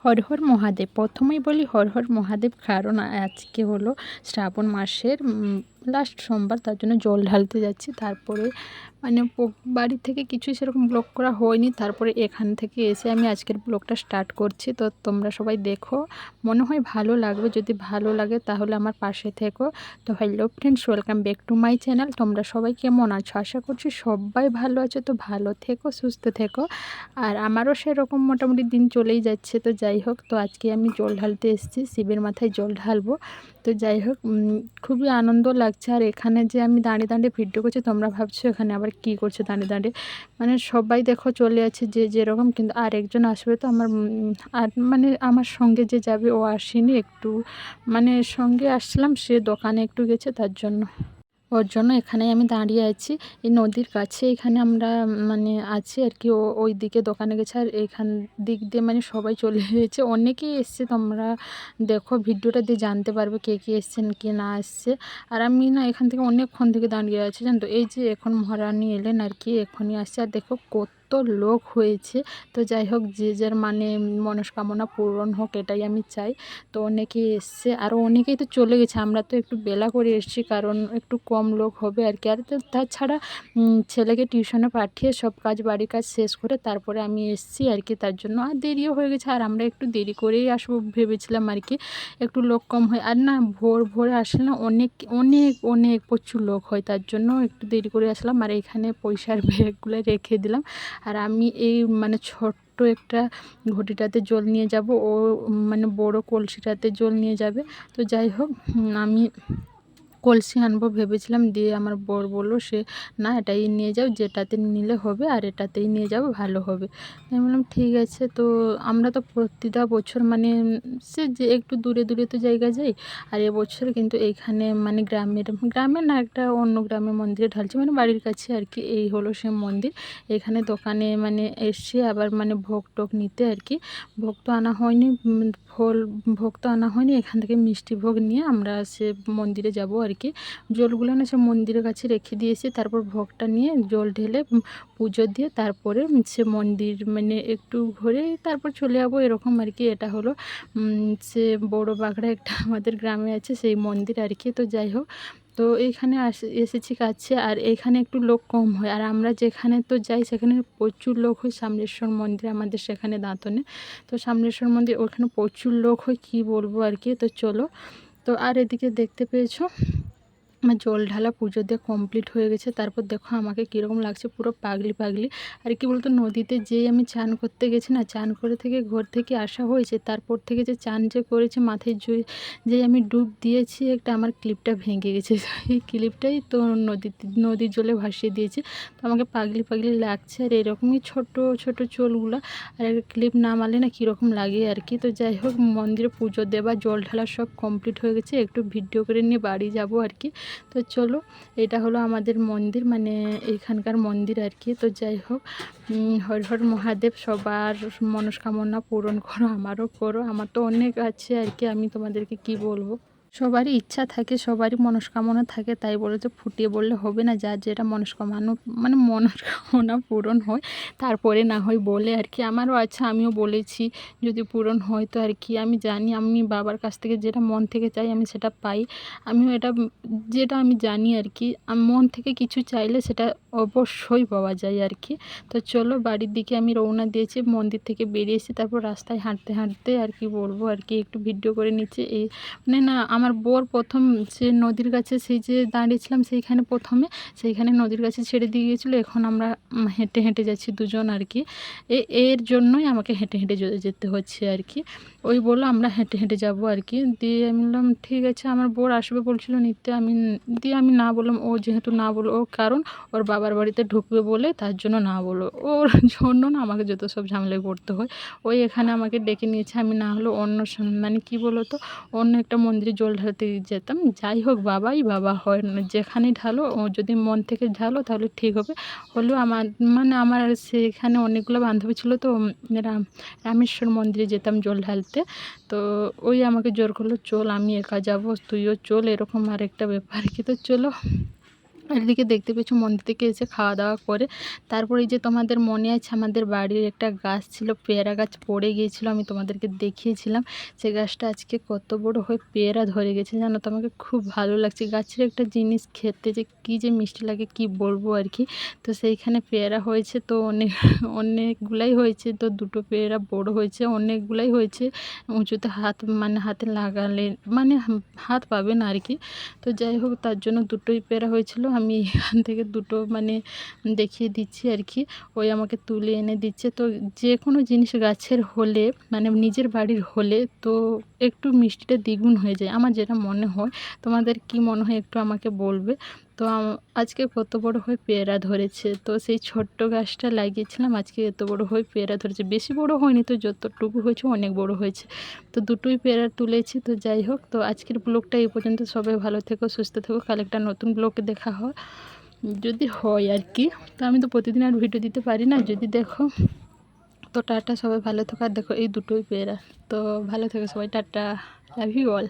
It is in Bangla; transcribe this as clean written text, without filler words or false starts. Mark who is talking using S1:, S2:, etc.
S1: হর হর মহাদেব। প্রথমেই বলি হর হর মহাদেব, কারণ আজকে হলো শ্রাবণ মাসের লাস্ট সোমবার, তার জন্য জল ঢালতে যাচ্ছি। তারপরে মানে বাড়ি থেকে কিছুই সেরকম ব্লগ করা হয়নি, তারপরে এখান থেকে এসে আমি আজকের ব্লগটা স্টার্ট করছি। তো তোমরা সবাই দেখো, মনে হয় ভালো লাগবে। যদি ভালো লাগে তাহলে আমার পাশে থেকো। তো hello friends, welcome back to my channel. তোমরা সবাই কেমন আছো? আশা করছি সবাই ভালো আছো। তো ভালো থেকো, সুস্থ থেকো। আর আমারও সেরকম মোটামুটি দিন চলেই যাচ্ছে। তো যাই হোক, তো আজকে আমি জল ঢালতে এসেছি, শিবের মাথায় জল ঢালবো। তো যাই হোক, খুবই আনন্দ লাগছে। আর এখানে যে আমি দাঁড়িয়ে দাঁড়িয়ে ভিডিও করছি, তোমরা ভাবছো এখানে আবার কি করছে দাঁড়িয়ে দাঁড়িয়ে। মানে সবাই দেখো চলে আছে যে যেরকম, কিন্তু আর একজন আসবে। তো আমার আর মানে আমার সঙ্গে যে যাবে ও আসেনি, একটু মানে সঙ্গে আসছিলাম, সে দোকানে একটু গেছে, তার জন্য ওর জন্য এখানে আমি দাঁড়িয়ে আছি। এই নদীর কাছে এখানে আমরা মানে আছি আর কি। ও ওই দিকে দোকানে গেছে, আর এইখান দিক দিয়ে মানে সবাই চলে এসেছে, অনেকেই এসছে। তোমরা দেখো ভিডিওটা দিয়ে জানতে পারবে কে কে এসছেন কে না এসছে। আর আমি না এখান থেকে অনেকক্ষণ থেকে দাঁড়িয়ে আছি, জানো তো। এই যে এখন মহারানী এলেন আর কি, এখনই আসছে। আর দেখো কত লোক হয়েছে। তো যাই হোক, যে যার মানে মনস্কামনা পূরণ হোক, এটাই আমি চাই। তো অনেকেই এসছে, আরও অনেকেই তো চলে গেছে। আমরা তো একটু বেলা করে এসেছি, কারণ একটু কম লোক হবে আর কি। আর তাছাড়া ছেলেকে টিউশনে পাঠিয়ে সব কাজ, বাড়ির কাজ শেষ করে তারপরে আমি এসেছি আর কি। তার জন্য আর দেরিও হয়ে গেছে। আর আমরা একটু দেরি করেই আসবো ভেবেছিলাম আর কি, একটু লোক কম হয়। আর না, ভোরে আসলে না অনেক অনেক অনেক প্রচুর লোক হয়, তার জন্য একটু দেরি করে আসলাম। আর এখানে পয়সার ব্যাগগুলো রেখে দিলাম। আর আমি এই মানে ছোট্ট একটা ঘটিটাতে জল নিয়ে যাব, ও মানে বড় কলসিটাতে জল নিয়ে যাবে। তো যাই হোক, আমি কলসি আনবো ভেবেছিলাম, দিয়ে আমার বর বললো সে না এটাই নিয়ে যাও, যেটাতে নিলে হবে, আর এটাতেই নিয়ে যাবো ভালো হবে। আমি বললাম ঠিক আছে। তো আমরা তো প্রতিটা বছর মানে সে যে একটু দূরে দূরে তো জায়গা যাই। আর এবছর কিন্তু এইখানে মানে গ্রামের না, একটা অন্য গ্রামের মন্দিরে ঢালছি, মানে বাড়ির কাছে আর কি। এই হলো সে মন্দির। এখানে দোকানে মানে এসছি আবার মানে ভোগ টোগ নিতে আর কি। ভোগ তো আনা হয়নি, ভোগ তো আনা হয়নি। এখান থেকে মিষ্টি ভোগ নিয়ে আমরা সে মন্দিরে যাব আর কি। জলগুলো না সে মন্দিরের কাছে রেখে দিয়েছি, তারপর ভোগটা নিয়ে জল ঢেলে পুজো দিয়ে তারপরে সে মন্দির মানে একটু ঘুরে তারপর চলে যাবো, এরকম আর কি। এটা হলো সে বড় বাগড়া একটা আমাদের গ্রামে আছে, সেই মন্দির আর কি। তো যাই হোক, তো এইখানে এসেছি কাছে। আর এইখানে একটু লোক কম হয়, আর আমরা যেখানে তো যাই সেখানে প্রচুর লোক হয়। সামনেশ্বর মন্দির আমাদের সেখানে দাঁতনে। তো সামনেশ্বর মন্দির, ওখানে প্রচুর লোক হয়, কি বলবো আর কি। তো চলো, তো আর এদিকে দেখতে পেয়েছো আমার জল ঢালা পুজো দিয়ে কমপ্লিট হয়ে গেছে। তারপর দেখো আমাকে কীরকম লাগছে, পুরো পাগলি পাগলি। আর কি বলতো, নদীতে যেই আমি চান করতে গেছি না, চান করে থেকে ঘর থেকে আসা হয়েছে, তারপর থেকে যে চান যে করেছে মাথায় যেই আমি ডুব দিয়েছি একটা, আমার ক্লিপটা ভেঙে গেছে। এই ক্লিপটাই তো নদীর জলে ভাসিয়ে দিয়েছি। তো আমাকে পাগলি পাগলি লাগছে। আর এরকমই ছোট ছোট চুলগুলো, আর ক্লিপ না মারলে না কীরকম লাগে আর কি। তো যাই হোক, মন্দিরে পুজো দেওয়া জল ঢালা সব কমপ্লিট হয়ে গেছে। একটু ভিডিও করে নিয়ে বাড়ি যাব আর কি। তো চলো, এটা হলো আমাদের মন্দির, মানে এইখানকার মন্দির আর কি। তো যাই হোক, হর হর মহাদেব, সবার মনস্কামনা পূরণ করো, আমারও করো। আমার তো অনেক আছে আর কি, আমি তোমাদেরকে কি বলবো। সবারই ইচ্ছা থাকে, সবারই মনস্কামনা থাকে, তাই বলে তো ফুটিয়ে বললে হবে না। যার যেটা মনস্কামনা পূরণ হয়, তারপরে না হয় বলে আর কি। আমারও আছে, আমিও বলেছি যদি পূরণ হয় তো আর কি। আমি জানি আমি বাবার কাছ থেকে যেটা মন থেকে চাই আমি সেটা পাই। আমিও এটা যেটা আমি জানি আর কি, আমি মন থেকে কিছু চাইলে সেটা অবশ্যই পাওয়া যায় আর কি। তো চলো, বাড়ির দিকে আমি রওনা দিয়েছি, মন্দির থেকে বেরিয়েছি। তারপর রাস্তায় হাঁটতে হাঁটতে আর কি বলবো আর কি, একটু ভিডিও করে নিচ্ছি। এই মানে না, আমার বর প্রথম সে নদীর কাছে, সেই যে দাঁড়িয়েছিলাম সেইখানে প্রথমে, সেইখানে নদীর কাছে ছেড়ে দিয়ে গিয়েছিলো। এখন আমরা হেঁটে হেঁটে যাচ্ছি দুজন আর কি। এর জন্যই আমাকে হেঁটে হেঁটে যেতে হচ্ছে আর কি। ওই বললো আমরা হেঁটে হেঁটে যাবো আর কি। দিয়ে আমি বললাম ঠিক আছে, আমার বর আসবে বলছিল নিতে। আমি না বললাম, ও যেহেতু না বললো, ও কারণ ওর বাবার বাড়িতে ঢুকবে বলে তার জন্য না বললো। ওর জন্য না আমাকে যত সব ঝামেলায় পড়তে হয়। ওই এখানে আমাকে ডেকে নিয়েছে। আমি না হলো অন্য মানে কী বলো তো, অন্য একটা মন্দিরে জল ঢালতে যেতাম। যাই হোক, বাবাই বাবা হয় না, যেখানেই ঢালো, ও যদি মন থেকে ঢালো তাহলে ঠিক হবে। হলেও আমার সেখানে অনেকগুলো বান্ধবী ছিল, তো রামেশ্বর মন্দিরে যেতাম জল ঢালতে। তো ওই আমাকে জোর করলো চল, আমি একা যাব, তুইও চল, এরকম আর একটা ব্যাপার কি। তো চলো, এদিকে দেখতে পেয়েছো মন্দির থেকে এসে খাওয়া দাওয়া করে তারপরে এই যে তোমাদের মনে আছে আমাদের বাড়ির একটা গাছ ছিল, পেয়ারা গাছ পড়ে গিয়েছিল, আমি তোমাদেরকে দেখিয়েছিলাম। সেই গাছটা আজকে কত বড় হয়ে পেয়ারা ধরে গেছে জানো তো, আমাকে খুব ভালো লাগছে। গাছের একটা জিনিস খেতে যে কী যে মিষ্টি লাগে কি বলবো আর কি। তো সেইখানে পেয়ারা হয়েছে তো অনেকগুলাই হয়েছে, তো দুটো পেয়ারা বড় হয়েছে, অনেকগুলাই হয়েছে উঁচুতে হাতে লাগালে হাত পাবে না আর কি। তো যাই হোক তার জন্য দুটোই পেয়ারা হয়েছিল, আমি এখান থেকে দুটো দেখিয়ে দিচ্ছি আর কি। ওই আমাকে তুলে এনে দিচ্ছে। তো যে কোনো জিনিস গাছের হলে নিজের বাড়ির হলে তো একটু মিষ্টিটা দ্বিগুণ হয়ে যায়, আমার যেটা মনে হয়। তোমাদের কি মনে হয় একটু আমাকে বলবে। তো আজকে কত বড় হয়ে পেয়ারা ধরেছে, তো সেই ছোট্ট গাছটা লাগিয়েছিলাম, আজকে এত বড় হয়ে পেয়ারা ধরেছে। বেশি বড় হয়নি, তো যতটুকু হয়েছে অনেক বড় হয়েছে। তো দুটোই পেয়ারা তুলেছি। তো যাই হোক, তো আজকের ব্লগটা এই পর্যন্ত। সবাই ভালো থেকো, সুস্থ থেকো, কাল একটা নতুন ব্লগে দেখা হয় যদি হয় আর কি। তো আমি তো প্রতিদিন আর ভিডিও দিতে পারি না, যদি দেখো তো টাটা, সবাই ভালো থেকো। আর দেখো এই দুটোই পেয়ারা। তো ভালো থেকো সবাই, টাটা, লাভ ইউ অল।